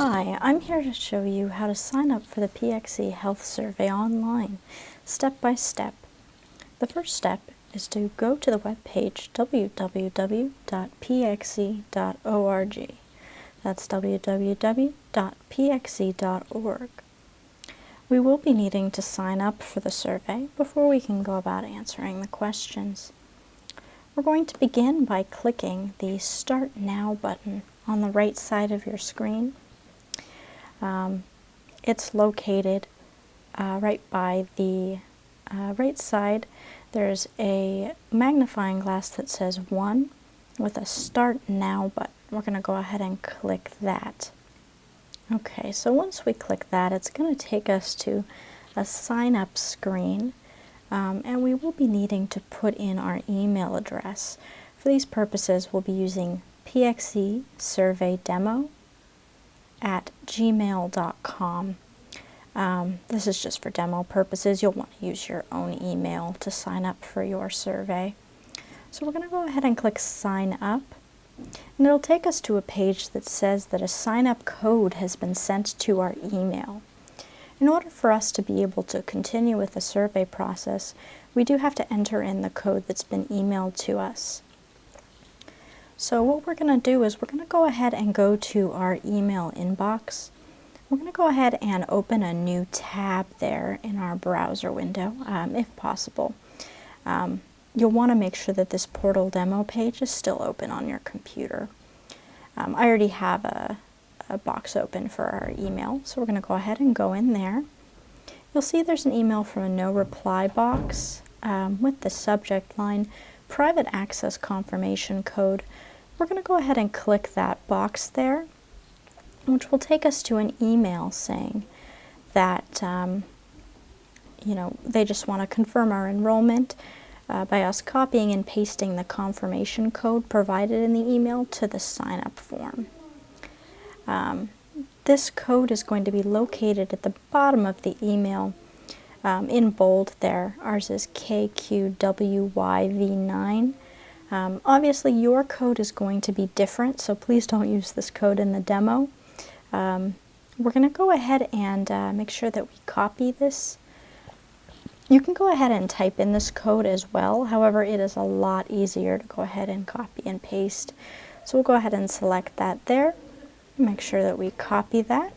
Hi, I'm here to show you how to sign up for the PXE Health Survey online, step by step. The first step is to go to the webpage www.pxe.org. That's www.pxe.org. We will be needing to sign up for the survey before we can go about answering the questions. We're going to begin by clicking the Start Now button on the right side of your screen. It's located right by the right side. There's a magnifying glass that says 1 with a Start Now button. We're going to go ahead and click that. Okay, so once we click that, it's going to take us to a sign up screen, and we will be needing to put in our email address. For these purposes, we'll be using PXE Survey Demo at gmail.com. This is just for demo purposes. You'll want to use your own email to sign up for your survey. So we're going to go ahead and click Sign Up, and it'll take us to a page that says that a sign-up code has been sent to our email. In order for us to be able to continue with the survey process, we do have to enter in the code that's been emailed to us. So what we're going to do is we're going to go ahead and go to our email inbox. We're going to go ahead and open a new tab there in our browser window, if possible. You'll want to make sure that this portal demo page is still open on your computer. I already have a box open for our email, so we're going to go ahead and go in there. You'll see there's an email from a no reply box with the subject line, Private Access Confirmation Code. We're going to go ahead and click that box there, which will take us to an email saying that they just want to confirm our enrollment by us copying and pasting the confirmation code provided in the email to the sign-up form. This code is going to be located at the bottom of the email in bold there. Ours is KQWYV9. Obviously your code is going to be different, so please don't use this code in the demo. We're going to go ahead and make sure that we copy this. You can go ahead and type in this code as well, however it is a lot easier to go ahead and copy and paste. So we'll go ahead and select that there, make sure that we copy that.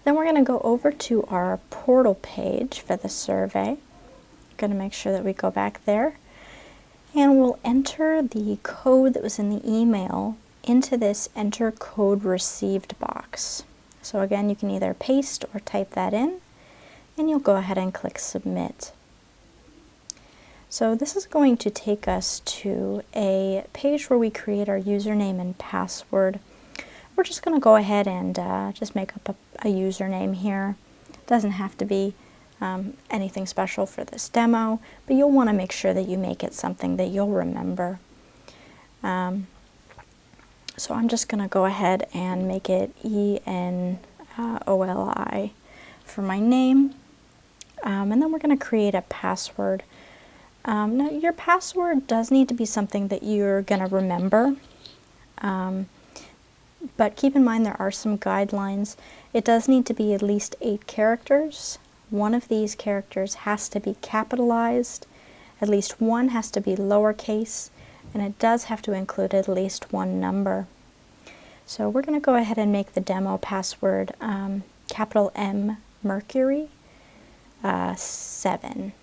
Then we're going to go over to our portal page for the survey. Going to make sure that we go back there, and we'll enter the code that was in the email into this Enter Code Received box. So again, you can either paste or type that in, and you'll go ahead and click Submit. So this is going to take us to a page where we create our username and password. We're just going to go ahead and just make up a username here. It doesn't have to be anything special for this demo, but you'll want to make sure that you make it something that you'll remember. So I'm just going to go ahead and make it ENOLI for my name, and then we're going to create a password. Now your password does need to be something that you're going to remember, but keep in mind there are some guidelines. It does need to be at least 8 characters. One of these characters has to be capitalized, at least one has to be lowercase, and it does have to include at least one number. So we're going to go ahead and make the demo password capital M Mercury 7.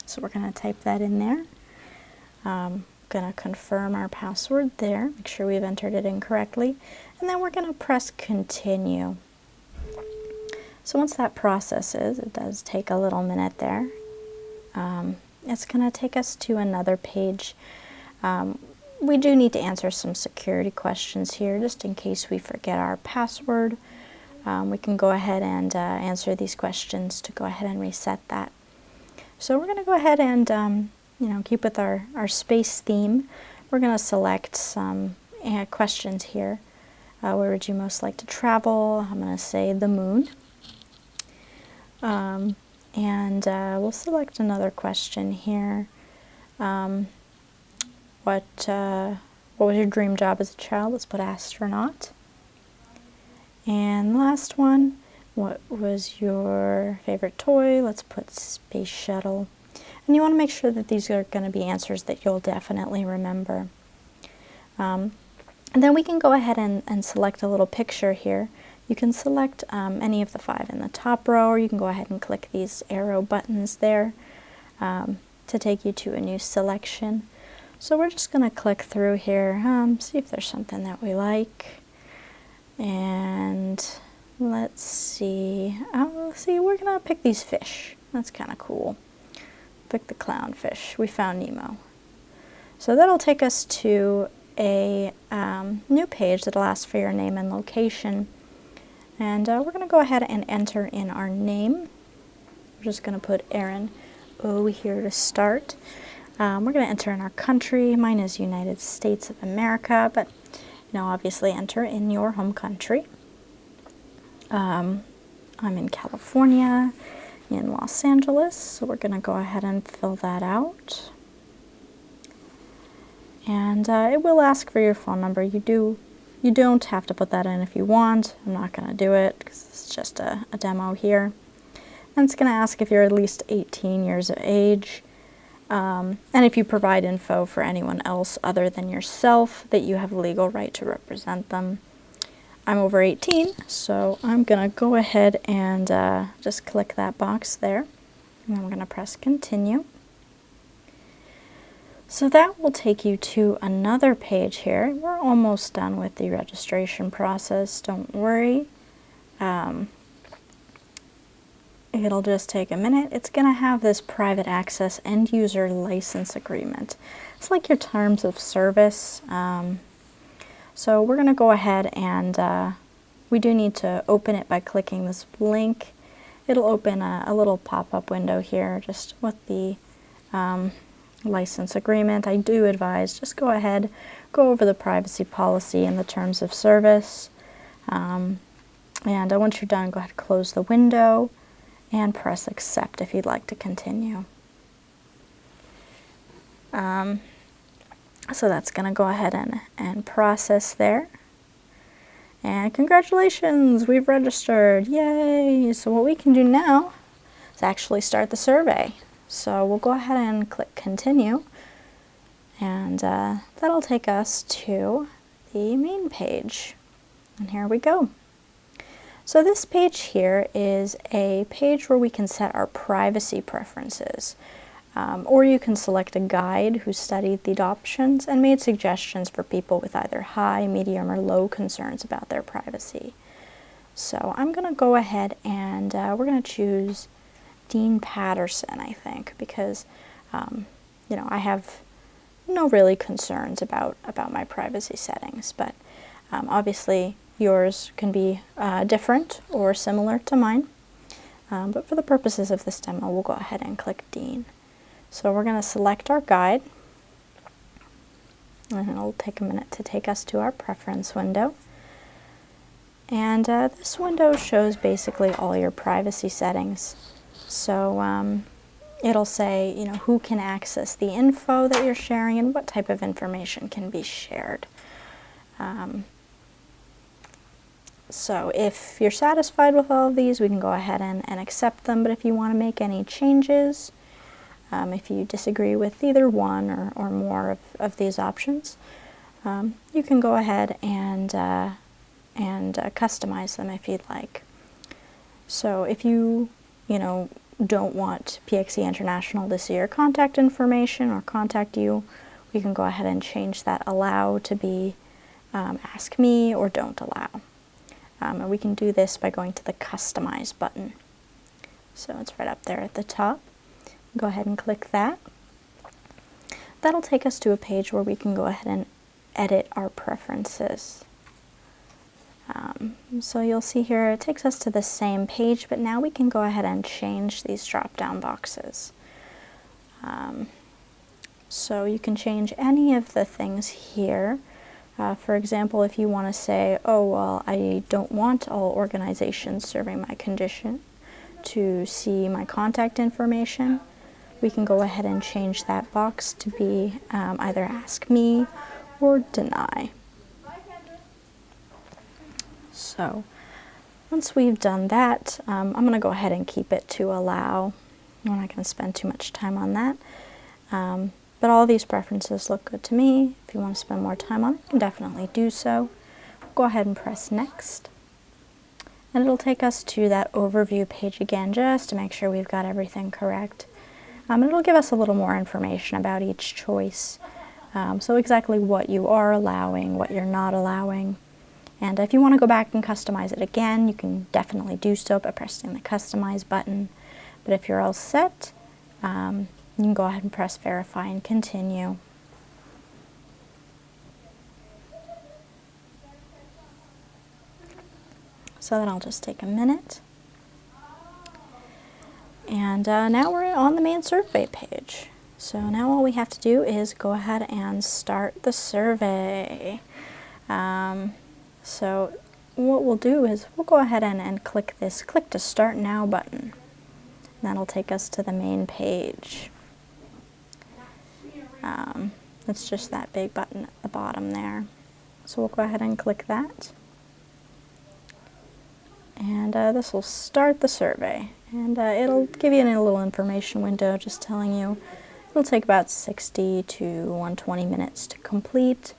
So we're going to type that in there. Going to confirm our password there, make sure we've entered it in correctly, and then we're going to press Continue. So once that processes, it does take a little minute there. It's going to take us to another page. We do need to answer some security questions here, just in case we forget our password. We can go ahead and answer these questions to go ahead and reset that. So we're going to go ahead and keep with our space theme. We're going to select some questions here. Where would you most like to travel? I'm going to say the moon. And we'll select another question here. What was your dream job as a child? Let's put astronaut. And last one, what was your favorite toy? Let's put space shuttle. And you want to make sure that these are going to be answers that you'll definitely remember. And then we can go ahead and select a little picture here. You can select any of the 5 in the top row, or you can go ahead and click these arrow buttons there to take you to a new selection. So we're just going to click through here, see if there's something that we like. And let's see, we're going to pick these fish. That's kind of cool. Pick the clownfish. We found Nemo. So that'll take us to a new page that'll ask for your name and location. And we're going to go ahead and enter in our name. We're just going to put Erin O here to start. We're going to enter in our country. Mine is United States of America, but you know, obviously enter in your home country. I'm in California, in Los Angeles, so we're going to go ahead and fill that out. And it will ask for your phone number. You don't have to put that in if you want. I'm not going to do it because it's just a demo here. And it's going to ask if you're at least 18 years of age, and if you provide info for anyone else other than yourself, that you have a legal right to represent them. I'm over 18, so I'm going to go ahead and just click that box there. And I'm going to press continue. So that will take you to another page here. We're almost done with the registration process, don't worry. It'll just take a minute. It's going to have this private access end user license agreement. It's like your terms of service. So we're going to go ahead and we do need to open it by clicking this link. It'll open a little pop-up window here just with the license agreement. I do advise just go ahead, go over the privacy policy and the terms of service. And once you're done, go ahead and close the window and press accept if you'd like to continue. So that's going to go ahead and process there. And congratulations, we've registered, yay! So what we can do now is actually start the survey. So we'll go ahead and click continue, and that'll take us to the main page. And here we go. So this page here is a page where we can set our privacy preferences. Or you can select a guide who studied the options and made suggestions for people with either high, medium, or low concerns about their privacy. So I'm going to go ahead and we're going to choose Dean Patterson, I think, because you know, I have no really concerns about my privacy settings, but obviously yours can be different or similar to mine. But for the purposes of this demo, we'll go ahead and click Dean. So we're going to select our guide, and it'll take a minute to take us to our preference window. And this window shows basically all your privacy settings. So it'll say, you know, who can access the info that you're sharing and what type of information can be shared. So if you're satisfied with all of these, we can go ahead and accept them. But if you want to make any changes, if you disagree with either one or more of these options, you can go ahead and customize them if you'd like. So if you don't want PXE International to see your contact information or contact you, we can go ahead and change that allow to be ask me or don't allow. And we can do this by going to the customize button. So it's right up there at the top. Go ahead and click that. That'll take us to a page where we can go ahead and edit our preferences. So you'll see here it takes us to the same page, but now we can go ahead and change these drop-down boxes. So you can change any of the things here. For example, if you want to say, oh, well, I don't want all organizations serving my condition to see my contact information, we can go ahead and change that box to be either ask me or deny. So Once we've done that, I'm going to go ahead and keep it to allow. We're not going to spend too much time on that. But all these preferences look good to me. If you want to spend more time on it, you can definitely do so. Go ahead and press next. And it'll take us to that overview page again, just to make sure we've got everything correct. And it'll give us a little more information about each choice. So exactly what you are allowing, what you're not allowing. And if you want to go back and customize it again, you can definitely do so by pressing the Customize button. But if you're all set, you can go ahead and press Verify and Continue. So that'll just take a minute. And now we're on the main survey page. So now all we have to do is go ahead and start the survey. So what we'll do is we'll go ahead and click this Click to Start Now button. That'll take us to the main page. It's just that big button at the bottom there. So we'll go ahead and click that. And this will start the survey. And it'll give you a little information window just telling you it'll take about 60 to 120 minutes to complete,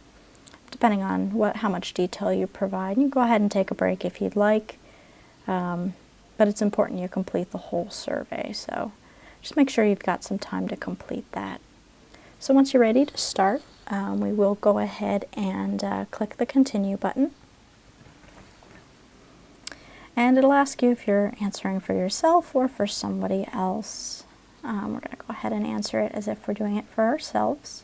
depending on how much detail you provide. You can go ahead and take a break if you'd like, but it's important you complete the whole survey, so just make sure you've got some time to complete that. So once you're ready to start, we will go ahead and click the Continue button. And it'll ask you if you're answering for yourself or for somebody else. We're going to go ahead and answer it as if we're doing it for ourselves.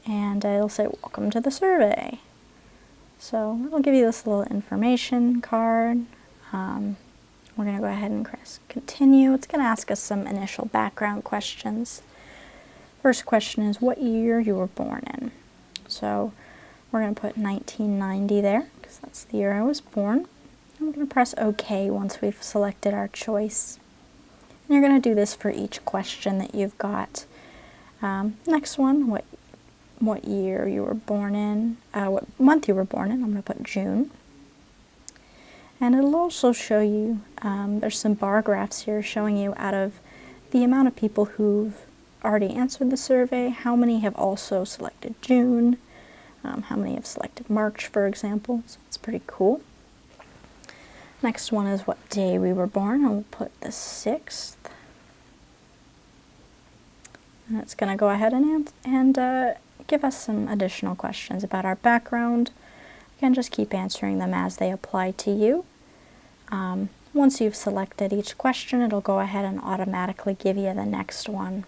And it'll say, welcome to the survey. So it'll give you this little information card. We're going to go ahead and press continue. It's going to ask us some initial background questions. First question is what year you were born in. So we're going to put 1990 there because that's the year I was born. And we're going to press OK once we've selected our choice. And you're going to do this for each question that you've got. Next one, what year you were born in, what month you were born in. I'm going to put June. And it'll also show you, there's some bar graphs here showing you out of the amount of people who've already answered the survey, how many have also selected June, how many have selected March, for example. So it's pretty cool. Next one is what day we were born. I'll put the 6th. And it's going to go ahead and give us some additional questions about our background. You can just keep answering them as they apply to you. Once you've selected each question, it'll go ahead and automatically give you the next one.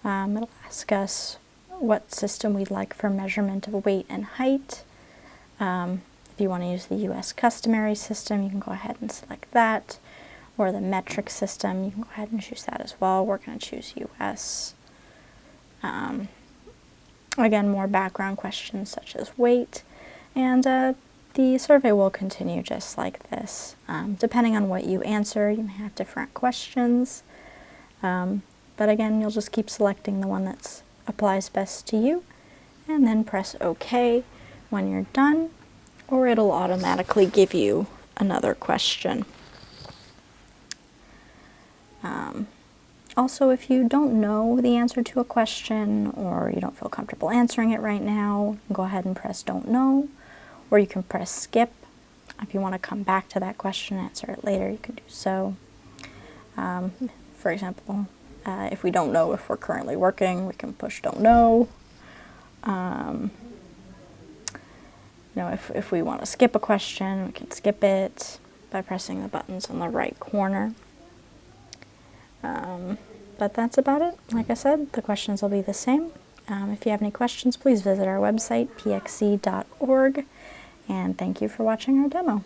It'll ask us what system we'd like for measurement of weight and height. If you want to use the U.S. customary system, you can go ahead and select that. Or the metric system, you can go ahead and choose that as well. We're going to choose U.S. Again, more background questions such as weight. And the survey will continue just like this. Depending on what you answer, you may have different questions. But again, you'll just keep selecting the one that applies best to you. And then press OK when you're done. Or it'll automatically give you another question. Also, if you don't know the answer to a question or you don't feel comfortable answering it right now, you can go ahead and press Don't Know, or you can press Skip. If you want to come back to that question and answer it later, you can do so. For example, if we don't know if we're currently working, we can push Don't Know. If we want to skip a question, we can skip it by pressing the buttons on the right corner. But that's about it. Like I said, the questions will be the same. If you have any questions, please visit our website, pxe.org, and thank you for watching our demo.